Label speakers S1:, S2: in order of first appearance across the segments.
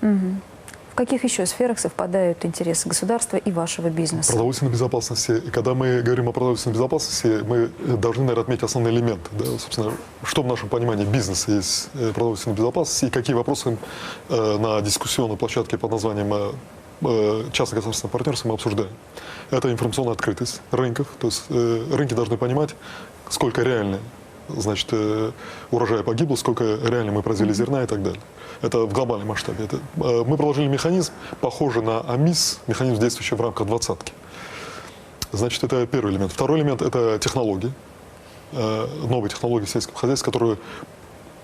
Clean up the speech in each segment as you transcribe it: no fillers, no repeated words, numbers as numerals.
S1: В каких еще сферах совпадают интересы государства и вашего бизнеса?
S2: Продовольственной безопасности. И когда мы говорим о продовольственной безопасности, мы должны, наверное, отметить основные элементы. Да? Собственно, что в нашем понимании бизнеса есть продовольственная безопасность и какие вопросы на дискуссионной площадке под названием частно-государственное партнерство мы обсуждаем. Это информационная открытость рынков. То есть рынки должны понимать, сколько реально, значит, урожая погибло, сколько реально мы произвели зерна и так далее. Это в глобальном масштабе. Мы проложили механизм, похожий на АМИС, механизм, действующий в рамках двадцатки. Значит, это первый элемент. Второй элемент – это технологии, новые технологии сельского хозяйства, которые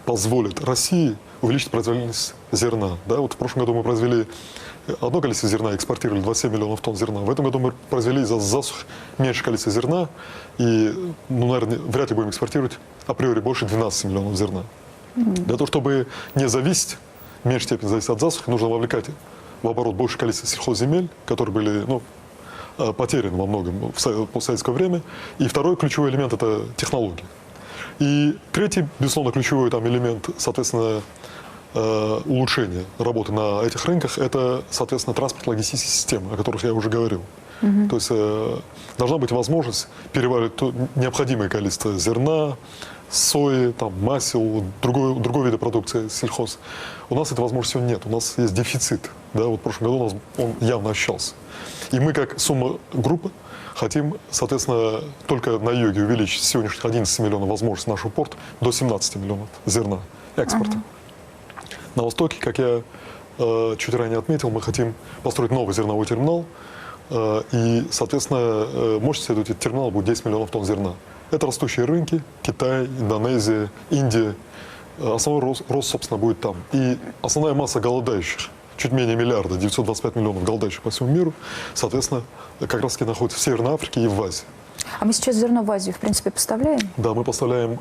S2: позволят России увеличить производительность зерна. Да, вот в прошлом году мы произвели одно количество зерна, экспортировали 27 миллионов тонн зерна. В этом году мы произвели из-за засух меньшее количество зерна и, ну, наверное, вряд ли будем экспортировать априори больше 12 миллионов зерна. Для того, чтобы не зависеть, в меньшей степени зависеть от засухи, нужно вовлекать в оборот большее количество сельхозземель, которые были, ну, потеряны во многом в постсоветское время. И второй ключевой элемент – это технологии. И третий, безусловно, ключевой там элемент, соответственно, улучшения работы на этих рынках – это, соответственно, транспортно-логистические системы, о которых я уже говорил. То есть должна быть возможность переваривать необходимое количество зерна, сои, там, масел, другой вида продукции сельхоз. У нас этой возможности нет, у нас есть дефицит. Да? Вот в прошлом году у нас он явно ощущался. И мы, как сумма группы, хотим, соответственно, только на юге увеличить с сегодняшних 11 миллионов возможностей нашего порта до 17 миллионов зерна экспорта. На востоке, как я чуть ранее отметил, мы хотим построить новый зерновой терминал. И, соответственно, мощность этого терминала будет 10 миллионов тонн зерна. Это растущие рынки: Китай, Индонезия, Индия. Основной рост, собственно, будет там. И основная масса голодающих, чуть менее миллиарда, 925 миллионов голодающих по всему миру, соответственно, как раз таки находится в Северной Африке и в Азии.
S1: А мы сейчас зерно в Азию, в принципе, поставляем?
S2: Да, мы поставляем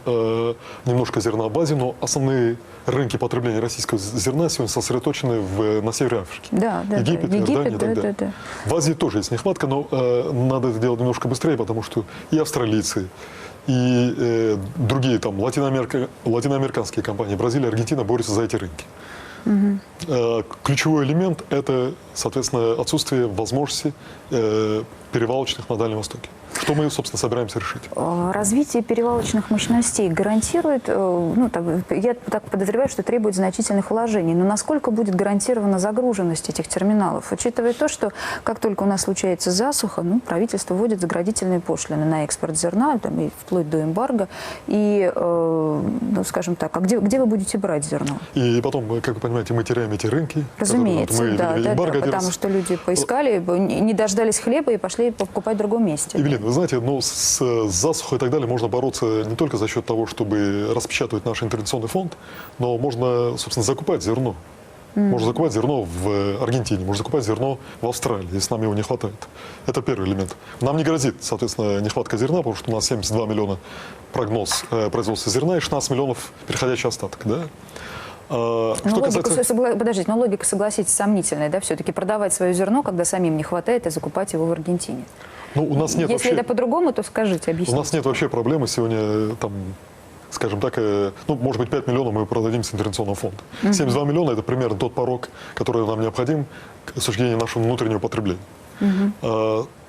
S2: немножко зерна в Азию, но основные рынки потребления российского зерна сегодня сосредоточены на Севере Африки.
S1: Да, да,
S2: Египет,
S1: да.
S2: Иордания и так далее.
S1: Да.
S2: В Азии тоже есть нехватка, но надо это делать немножко быстрее, потому что и австралийцы, и другие там латиноамериканские компании, Бразилия, Аргентина борются за эти рынки. Ключевой элемент – это, соответственно, отсутствие возможности перевалочных на Дальнем Востоке. Что мы, собственно, собираемся решить?
S1: Развитие перевалочных мощностей гарантирует, я так подозреваю, что требует значительных вложений. Но насколько будет гарантирована загруженность этих терминалов? Учитывая то, что как только у нас случается засуха, правительство вводит заградительные пошлины на экспорт зерна, там, и вплоть до эмбарго. И, скажем так, а где вы будете брать зерно?
S2: И потом, как вы понимаете, мы теряем эти рынки.
S1: Разумеется, потому что люди поискали, не дождались хлеба и пошли покупать в другом месте.
S2: Евелина, вы знаете, с засухой и так далее можно бороться не только за счет того, чтобы распечатывать наш интервенционный фонд, но можно, собственно, закупать зерно. Можно закупать зерно в Аргентине, можно закупать зерно в Австралии, если нам его не хватает. Это первый элемент. Нам не грозит, соответственно, нехватка зерна, потому что у нас 72 миллиона прогноз производства зерна и 16 миллионов переходящий остаток. Да?
S1: Подождите, но логика, согласитесь, сомнительная, да, все-таки продавать свое зерно, когда самим не хватает, и закупать его в Аргентине.
S2: У нас нет
S1: Если это по-другому, то скажите, объясните.
S2: У нас нет вообще проблемы сегодня, там, скажем так, может быть, 5 миллионов мы продадим с интервенционного фонда. 72 миллиона – это примерно тот порог, который нам необходим к осуществлению нашего внутреннего потребления.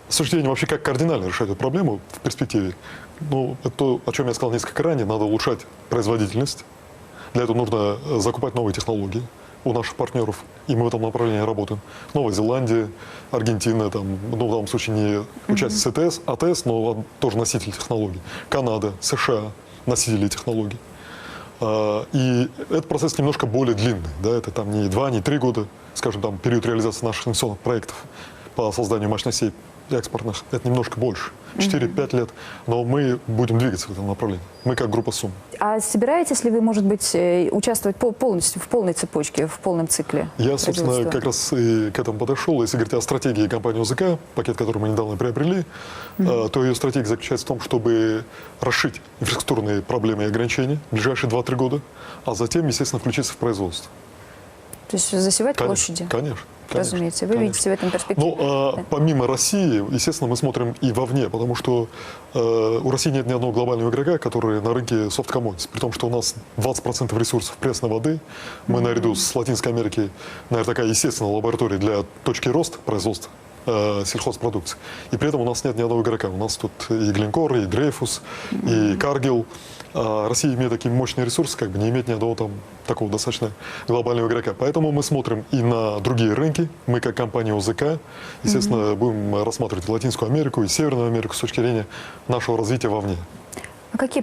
S2: С точки зрения вообще, как кардинально решать эту проблему в перспективе, это то, о чем я сказал несколько ранее, надо улучшать производительность. Для этого нужно закупать новые технологии у наших партнеров, и мы в этом направлении работаем. Новая Зеландия, Аргентина, там, в данном случае не участница АТС, но тоже носитель технологий. Канада, США, носители технологий. И этот процесс немножко более длинный. Да? Это там не 2, не 3 года, скажем, там, период реализации наших инвестиционных проектов по созданию мощностей экспортных. Это немножко больше, 4-5 лет. Но мы будем двигаться в этом направлении. Мы как группа СУМ.
S1: А собираетесь ли вы, может быть, участвовать полностью в полной цепочке, в полном цикле?
S2: Я, собственно, как раз и к этому подошел. Если говорить о стратегии компании ОЗК, пакет, который мы недавно приобрели, то ее стратегия заключается в том, чтобы расшить инфраструктурные проблемы и ограничения в ближайшие 2-3 года, а затем, естественно, включиться в производство.
S1: То есть засевать площади?
S2: Конечно.
S1: разумеется. Вы
S2: конечно.
S1: видите в этом перспективу.
S2: Но помимо России, естественно, мы смотрим и вовне, потому что у России нет ни одного глобального игрока, который на рынке soft commodities, при том, что у нас 20% ресурсов пресной воды. Мы наряду с Латинской Америкой, наверное, такая естественная лаборатория для точки роста производства сельхозпродукции. И при этом у нас нет ни одного игрока. У нас тут и Glencore, и Dreyfus, и Cargill. А Россия, имея такие мощные ресурсы, как бы не имеет ни одного там такого достаточно глобального игрока. Поэтому мы смотрим и на другие рынки. Мы, как компания ОЗК, естественно, будем рассматривать Латинскую Америку и Северную Америку с точки зрения нашего развития вовне.
S1: А какие